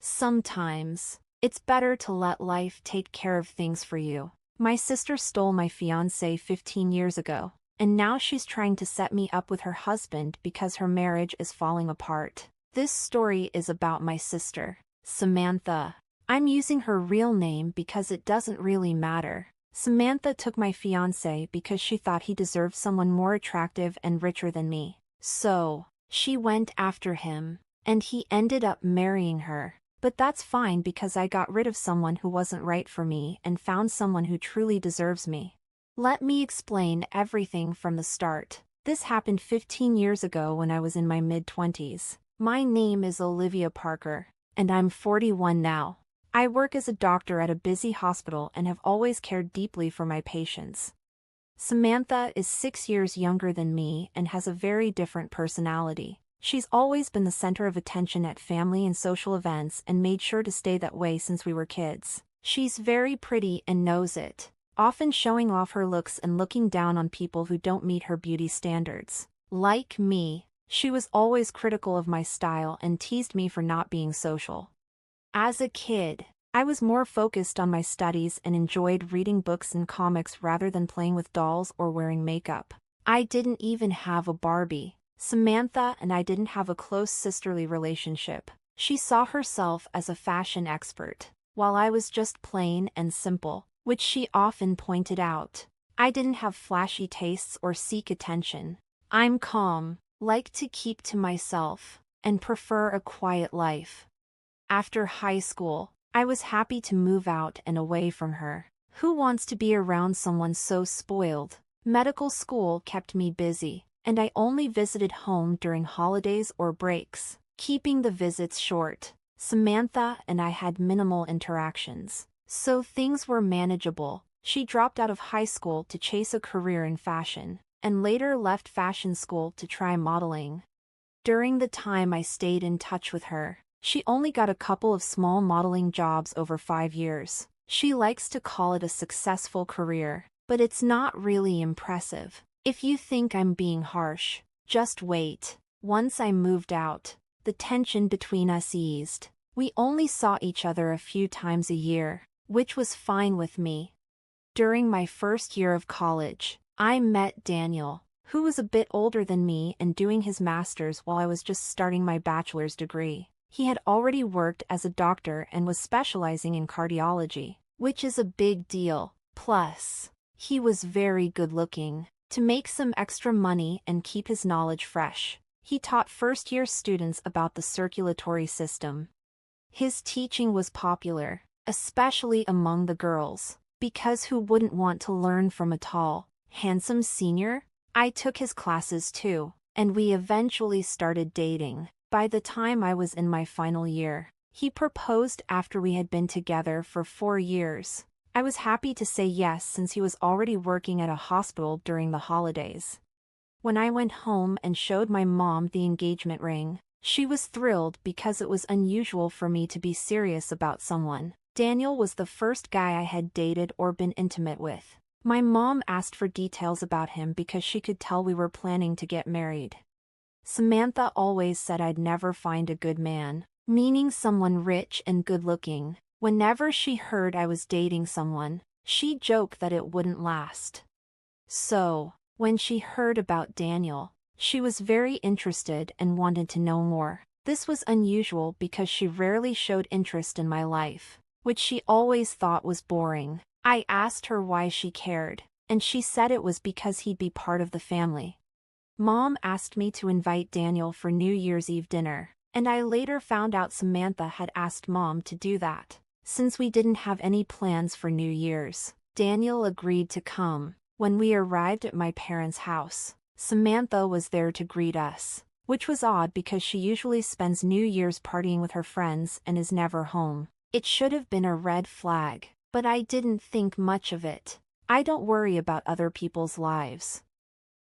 Sometimes, it's better to let life take care of things for you. My sister stole my fiancé 15 years ago, and now she's trying to set me up with her husband because her marriage is falling apart. This story is about my sister, Samantha. I'm using her real name because it doesn't really matter. Samantha took my fiancé because she thought he deserved someone more attractive and richer than me. So, she went after him, and he ended up marrying her. But that's fine because I got rid of someone who wasn't right for me and found someone who truly deserves me. Let me explain everything from the start. This happened 15 years ago when I was in my mid-20s. My name is Olivia Parker, and I'm 41 now. I work as a doctor at a busy hospital and have always cared deeply for my patients. Samantha is 6 years younger than me and has a very different personality. She's always been the center of attention at family and social events and made sure to stay that way since we were kids. She's very pretty and knows it, often showing off her looks and looking down on people who don't meet her beauty standards. Like me, she was always critical of my style and teased me for not being social. As a kid, I was more focused on my studies and enjoyed reading books and comics rather than playing with dolls or wearing makeup. I didn't even have a Barbie. Samantha and I didn't have a close sisterly relationship. She saw herself as a fashion expert, while I was just plain and simple, which she often pointed out. I didn't have flashy tastes or seek attention. I'm calm, like to keep to myself, and prefer a quiet life. After high school, I was happy to move out and away from her. Who wants to be around someone so spoiled? Medical school kept me busy, and I only visited home during holidays or breaks, keeping the visits short. Samantha and I had minimal interactions, so things were manageable. She dropped out of high school to chase a career in fashion, and later left fashion school to try modeling. During the time I stayed in touch with her, she only got a couple of small modeling jobs over 5 years. She likes to call it a successful career, but it's not really impressive. If you think I'm being harsh, just wait. Once I moved out, the tension between us eased. We only saw each other a few times a year, which was fine with me. During my first year of college, I met Daniel, who was a bit older than me and doing his master's while I was just starting my bachelor's degree. He had already worked as a doctor and was specializing in cardiology, which is a big deal. Plus, he was very good-looking. To make some extra money and keep his knowledge fresh, he taught first-year students about the circulatory system. His teaching was popular, especially among the girls, because who wouldn't want to learn from a tall, handsome senior? I took his classes too, and we eventually started dating. By the time I was in my final year, he proposed after we had been together for 4 years. I was happy to say yes since he was already working at a hospital during the holidays. When I went home and showed my mom the engagement ring, she was thrilled because it was unusual for me to be serious about someone. Daniel was the first guy I had dated or been intimate with. My mom asked for details about him because she could tell we were planning to get married. Samantha always said I'd never find a good man, meaning someone rich and good-looking. Whenever she heard I was dating someone, she'd joke that it wouldn't last. So, when she heard about Daniel, she was very interested and wanted to know more. This was unusual because she rarely showed interest in my life, which she always thought was boring. I asked her why she cared, and she said it was because he'd be part of the family. Mom asked me to invite Daniel for New Year's Eve dinner, and I later found out Samantha had asked Mom to do that. Since we didn't have any plans for New Year's, Daniel agreed to come. When we arrived at my parents' house, Samantha was there to greet us, which was odd because she usually spends New Year's partying with her friends and is never home. It should have been a red flag, but I didn't think much of it. I don't worry about other people's lives.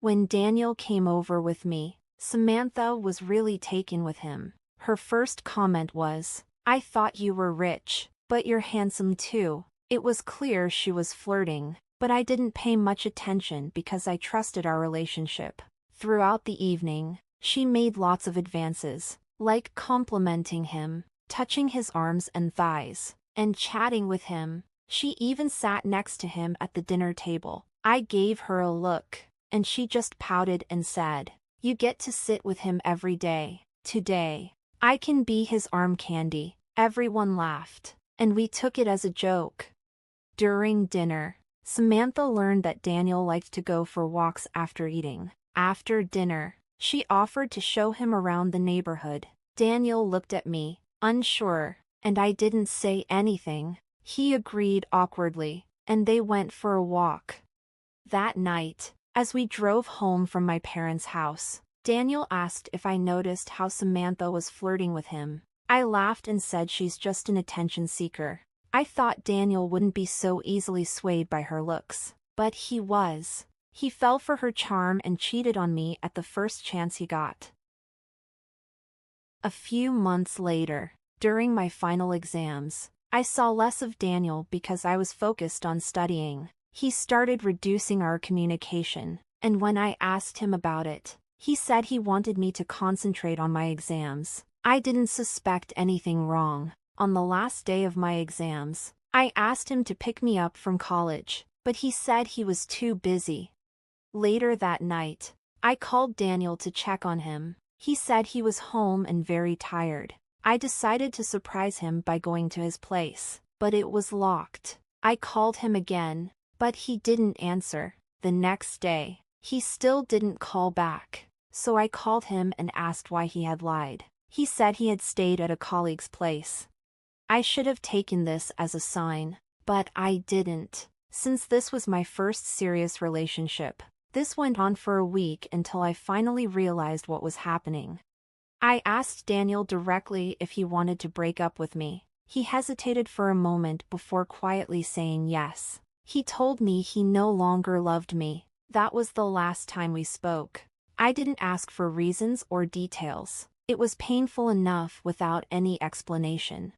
When Daniel came over with me, Samantha was really taken with him. Her first comment was, "I thought you were rich, but you're handsome too." It was clear she was flirting, but I didn't pay much attention because I trusted our relationship. Throughout the evening, she made lots of advances, like complimenting him, touching his arms and thighs, and chatting with him. She even sat next to him at the dinner table. I gave her a look, and she just pouted and said, "You get to sit with him every day. Today, I can be his arm candy." Everyone laughed, and we took it as a joke. During dinner, Samantha learned that Daniel liked to go for walks after eating. After dinner, she offered to show him around the neighborhood. Daniel looked at me, unsure, and I didn't say anything. He agreed awkwardly, and they went for a walk. That night, as we drove home from my parents' house, Daniel asked if I noticed how Samantha was flirting with him. I laughed and said she's just an attention seeker. I thought Daniel wouldn't be so easily swayed by her looks, but he was. He fell for her charm and cheated on me at the first chance he got. A few months later, during my final exams, I saw less of Daniel because I was focused on studying. He started reducing our communication, and when I asked him about it, he said he wanted me to concentrate on my exams. I didn't suspect anything wrong. On the last day of my exams, I asked him to pick me up from college, but he said he was too busy. Later that night, I called Daniel to check on him. He said he was home and very tired. I decided to surprise him by going to his place, but it was locked. I called him again, but he didn't answer. The next day, he still didn't call back, so I called him and asked why he had lied. He said he had stayed at a colleague's place. I should have taken this as a sign, but I didn't. Since this was my first serious relationship, this went on for a week until I finally realized what was happening. I asked Daniel directly if he wanted to break up with me. He hesitated for a moment before quietly saying yes. He told me he no longer loved me. That was the last time we spoke. I didn't ask for reasons or details. It was painful enough without any explanation.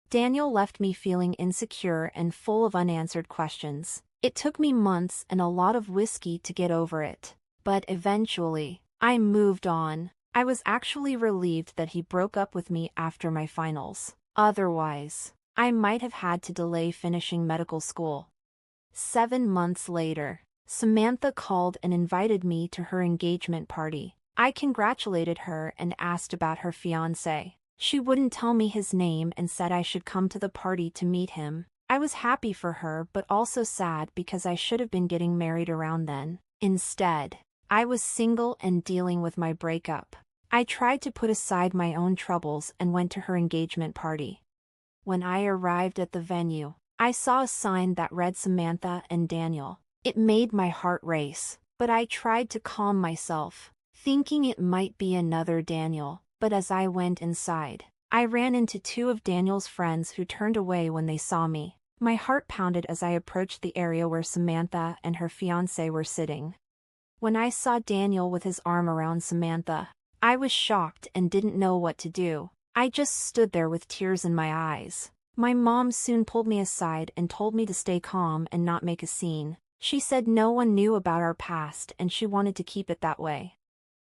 Daniel left me feeling insecure and full of unanswered questions. It took me months and a lot of whiskey to get over it. But eventually, I moved on. I was actually relieved that he broke up with me after my finals. Otherwise, I might have had to delay finishing medical school. 7 months later, Samantha called and invited me to her engagement party. I congratulated her and asked about her fiancé. She wouldn't tell me his name and said I should come to the party to meet him. I was happy for her but also sad because I should have been getting married around then. Instead, I was single and dealing with my breakup. I tried to put aside my own troubles and went to her engagement party. When I arrived at the venue, I saw a sign that read Samantha and Daniel. It made my heart race, but I tried to calm myself, thinking it might be another Daniel. But as I went inside, I ran into 2 of Daniel's friends who turned away when they saw me. My heart pounded as I approached the area where Samantha and her fiancé were sitting. When I saw Daniel with his arm around Samantha, I was shocked and didn't know what to do. I just stood there with tears in my eyes. My mom soon pulled me aside and told me to stay calm and not make a scene. She said no one knew about our past and she wanted to keep it that way.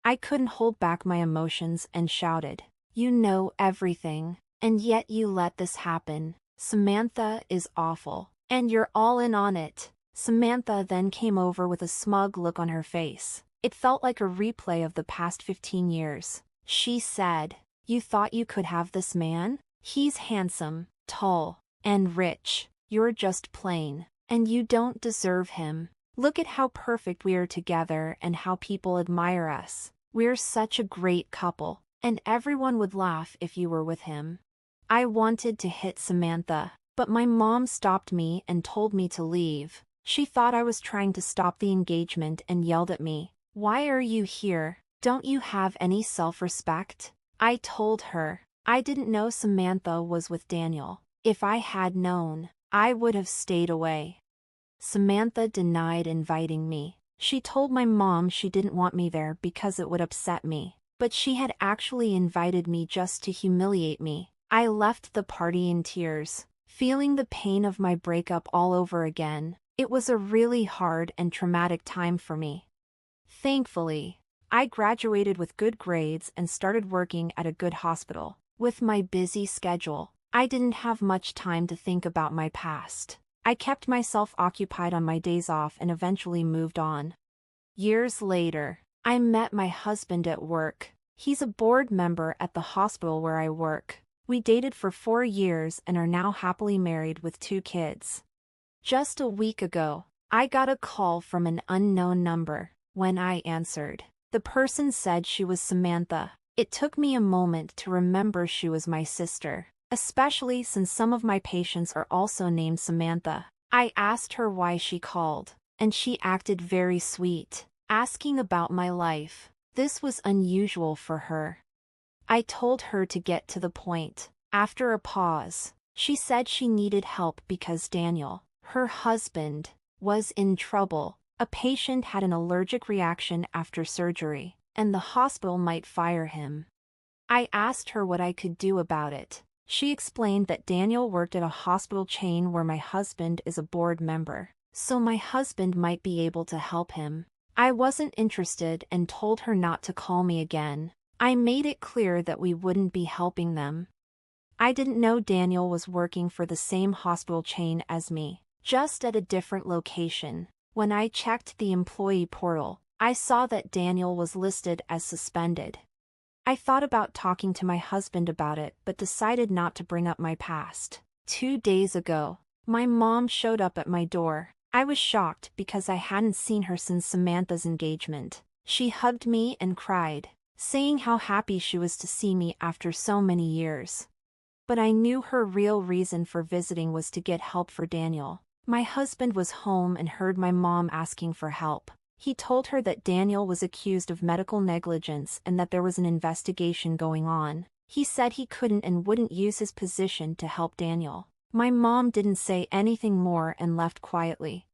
I couldn't hold back my emotions and shouted, "You know everything, and yet you let this happen. Samantha is awful, and you're all in on it." Samantha then came over with a smug look on her face. It felt like a replay of the past 15 years. She said, "You thought you could have this man? He's handsome, tall, and rich. You're just plain, and you don't deserve him. Look at how perfect we are together and how people admire us. We're such a great couple, and everyone would laugh if you were with him." I wanted to hit Samantha, but my mom stopped me and told me to leave. She thought I was trying to stop the engagement and yelled at me, "Why are you here? Don't you have any self-respect?" I told her I didn't know Samantha was with Daniel. If I had known, I would have stayed away. Samantha denied inviting me. She told my mom she didn't want me there because it would upset me, but she had actually invited me just to humiliate me. I left the party in tears, feeling the pain of my breakup all over again. It was a really hard and traumatic time for me. Thankfully, I graduated with good grades and started working at a good hospital. With my busy schedule, I didn't have much time to think about my past. I kept myself occupied on my days off and eventually moved on. Years later, I met my husband at work. He's a board member at the hospital where I work. We dated for 4 years and are now happily married with 2 kids. Just a week ago, I got a call from an unknown number. When I answered, the person said she was Samantha. It took me a moment to remember she was my sister, especially since some of my patients are also named Samantha. I asked her why she called, and she acted very sweet, asking about my life. This was unusual for her. I told her to get to the point. After a pause, she said she needed help because Daniel, her husband, was in trouble. A patient had an allergic reaction after surgery, and the hospital might fire him. I asked her what I could do about it. She explained that Daniel worked at a hospital chain where my husband is a board member, so my husband might be able to help him. I wasn't interested and told her not to call me again. I made it clear that we wouldn't be helping them. I didn't know Daniel was working for the same hospital chain as me, just at a different location. When I checked the employee portal, I saw that Daniel was listed as suspended. I thought about talking to my husband about it but decided not to bring up my past. 2 days ago, my mom showed up at my door. I was shocked because I hadn't seen her since Samantha's engagement. She hugged me and cried, saying how happy she was to see me after so many years. But I knew her real reason for visiting was to get help for Daniel. My husband was home and heard my mom asking for help. He told her that Daniel was accused of medical negligence and that there was an investigation going on. He said he couldn't and wouldn't use his position to help Daniel. My mom didn't say anything more and left quietly.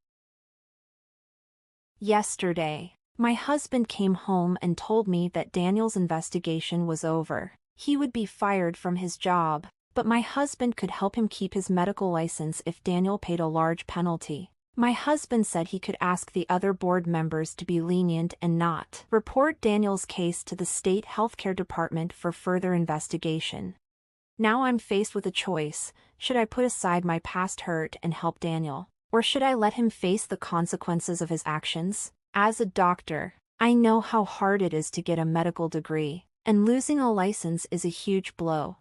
Yesterday, my husband came home and told me that Daniel's investigation was over. He would be fired from his job, but my husband could help him keep his medical license if Daniel paid a large penalty. My husband said he could ask the other board members to be lenient and not report Daniel's case to the state healthcare department for further investigation. Now I'm faced with a choice. Should I put aside my past hurt and help Daniel, or should I let him face the consequences of his actions? As a doctor, I know how hard it is to get a medical degree, and losing a license is a huge blow.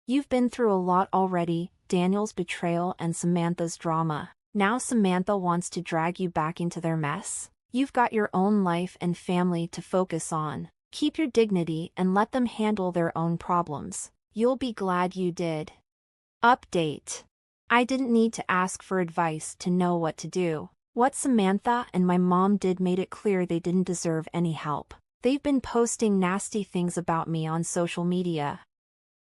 You've been through a lot already, Daniel's betrayal and Samantha's drama. Now Samantha wants to drag you back into their mess. You've got your own life and family to focus on. Keep your dignity and let them handle their own problems. You'll be glad you did. Update. I didn't need to ask for advice to know what to do. What Samantha and my mom did made it clear they didn't deserve any help. They've been posting nasty things about me on social media.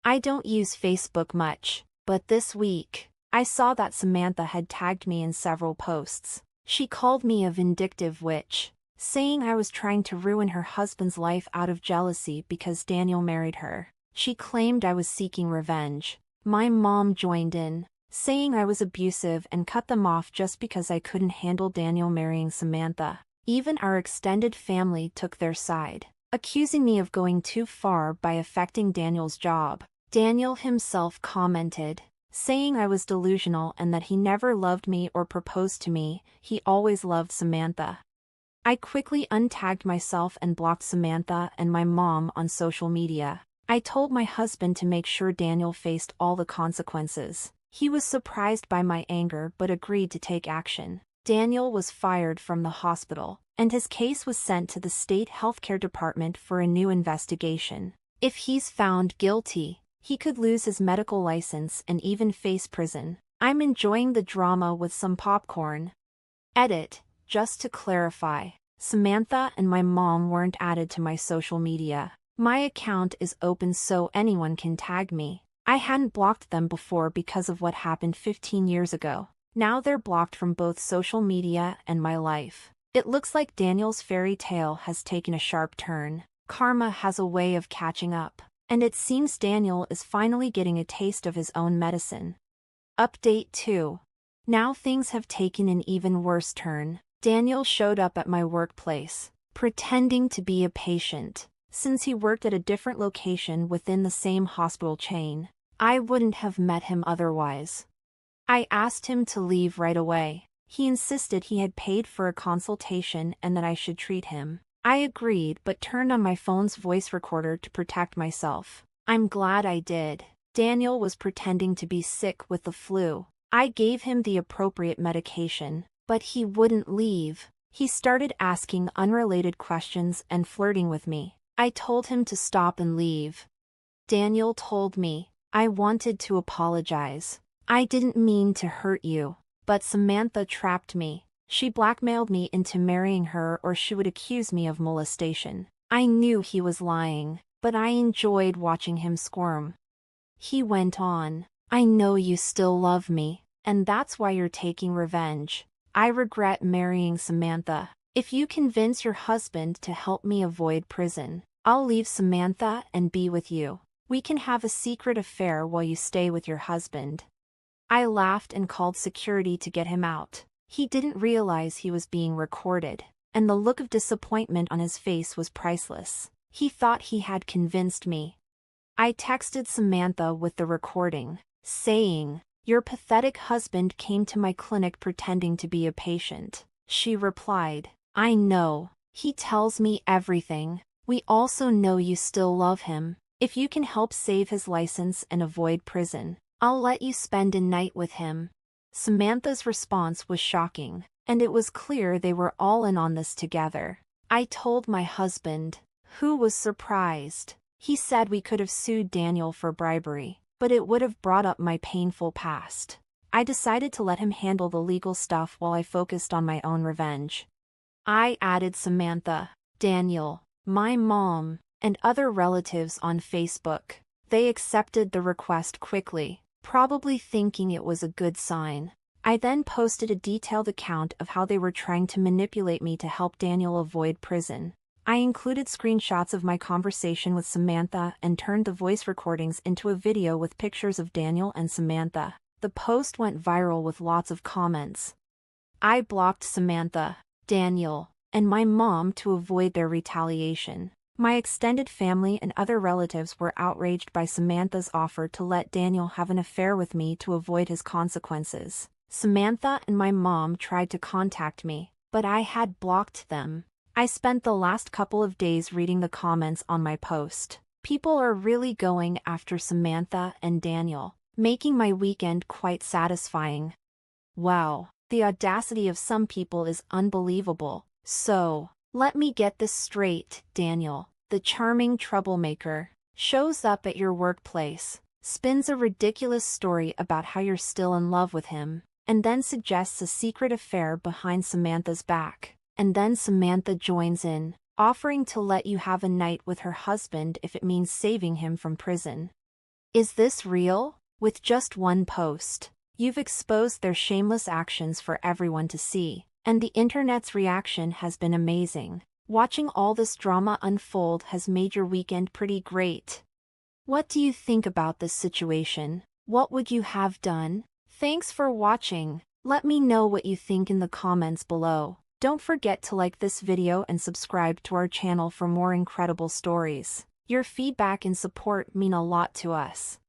I don't use Facebook much, but this week, I saw that Samantha had tagged me in several posts. She called me a vindictive witch, saying I was trying to ruin her husband's life out of jealousy because Daniel married her. She claimed I was seeking revenge. My mom joined in, saying I was abusive and cut them off just because I couldn't handle Daniel marrying Samantha. Even our extended family took their side, accusing me of going too far by affecting Daniel's job. Daniel himself commented, saying I was delusional and that he never loved me or proposed to me, he always loved Samantha. I quickly untagged myself and blocked Samantha and my mom on social media. I told my husband to make sure Daniel faced all the consequences. He was surprised by my anger but agreed to take action. Daniel was fired from the hospital, and his case was sent to the state healthcare department for a new investigation. If he's found guilty, he could lose his medical license and even face prison. I'm enjoying the drama with some popcorn. Edit. Just to clarify, Samantha and my mom weren't added to my social media. My account is open so anyone can tag me. I hadn't blocked them before because of what happened 15 years ago. Now they're blocked from both social media and my life. It looks like Daniel's fairy tale has taken a sharp turn. Karma has a way of catching up, and it seems Daniel is finally getting a taste of his own medicine. Update 2. Now things have taken an even worse turn. Daniel showed up at my workplace, pretending to be a patient. since he worked at a different location within the same hospital chain. I wouldn't have met him otherwise. I asked him to leave right away. He insisted he had paid for a consultation and that I should treat him. I agreed but turned on my phone's voice recorder to protect myself. I'm glad I did. Daniel was pretending to be sick with the flu. I gave him the appropriate medication, but he wouldn't leave. He started asking unrelated questions and flirting with me. I told him to stop and leave. Daniel told me, I wanted to apologize. I didn't mean to hurt you. But Samantha trapped me. She blackmailed me into marrying her or she would accuse me of molestation. I knew he was lying, but I enjoyed watching him squirm. He went on, I know you still love me, and that's why you're taking revenge. I regret marrying Samantha. If you convince your husband to help me avoid prison, I'll leave Samantha and be with you. We can have a secret affair while you stay with your husband. I laughed and called security to get him out. He didn't realize he was being recorded, and the look of disappointment on his face was priceless. He thought he had convinced me. I texted Samantha with the recording, saying, Your pathetic husband came to my clinic pretending to be a patient. She replied, I know. He tells me everything. We also know you still love him. If you can help save his license and avoid prison, I'll let you spend a night with him. Samantha's response was shocking, and it was clear they were all in on this together. I told my husband, who was surprised. He said we could have sued Daniel for bribery, but it would have brought up my painful past. I decided to let him handle the legal stuff while I focused on my own revenge. I added Samantha, Daniel, my mom, and other relatives on Facebook. They accepted the request quickly, probably thinking it was a good sign. I then posted a detailed account of how they were trying to manipulate me to help Daniel avoid prison. I included screenshots of my conversation with Samantha and turned the voice recordings into a video with pictures of Daniel and Samantha. The post went viral with lots of comments. I blocked Samantha, Daniel, and my mom to avoid their retaliation. My extended family and other relatives were outraged by Samantha's offer to let Daniel have an affair with me to avoid his consequences. Samantha and my mom tried to contact me, but I had blocked them. I spent the last couple of days reading the comments on my post. People are really going after Samantha and Daniel, making my weekend quite satisfying. Wow, the audacity of some people is unbelievable. So, let me get this straight, Daniel, the charming troublemaker, shows up at your workplace, spins a ridiculous story about how you're still in love with him, and then suggests a secret affair behind Samantha's back. And then Samantha joins in, offering to let you have a night with her husband if it means saving him from prison. Is this real? With just one post, you've exposed their shameless actions for everyone to see, and the internet's reaction has been amazing. Watching all this drama unfold has made your weekend pretty great. What do you think about this situation? What would you have done? Thanks for watching. Let me know what you think in the comments below. Don't forget to like this video and subscribe to our channel for more incredible stories. Your feedback and support mean a lot to us.